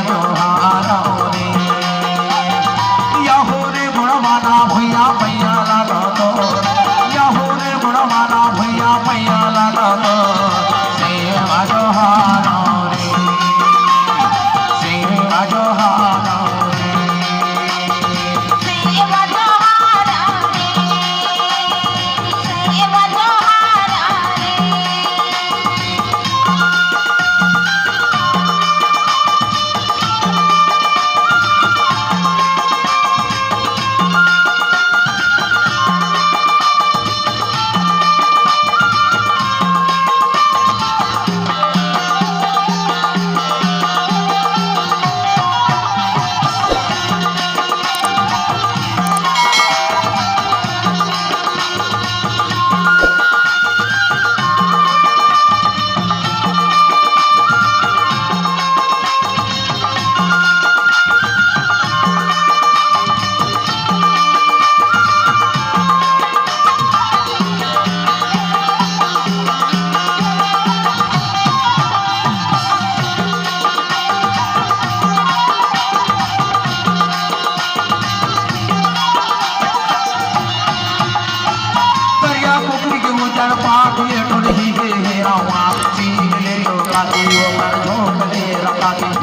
जोहारो रे यहो रे गुणवाना भैया पैया लागा तो यहो रे गुणवाना भैया पैया लागा तो सेवा जोहारो रे सेवा जोहारो रे सेवा जोहारो रे सेवा जोहारो रे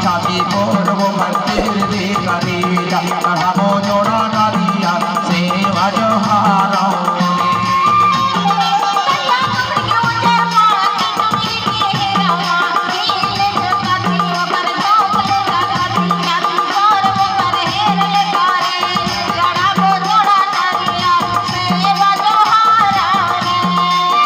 छाती बोर वो मंदिर दे करेगा बढ़ाओ जोड़ा नारिया सेवा जोहारो रे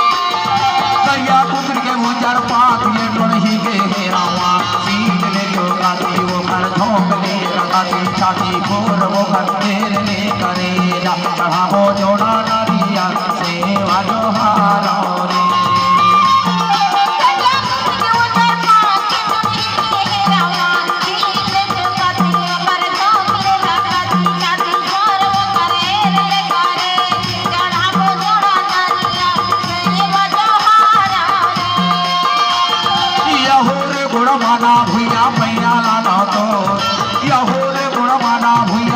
करिया कुकर के मुजर पात ये टोही के हेरावा सील ले जो गाती वो कर झोंक ले रंगाती छाती बोर वो मंदिर दे करेगा बढ़ाओ जोड़ा नारिया सेवा जोहारो रे गुणवाना भैया पैया लाना तो यहो रे गुणवाना भैया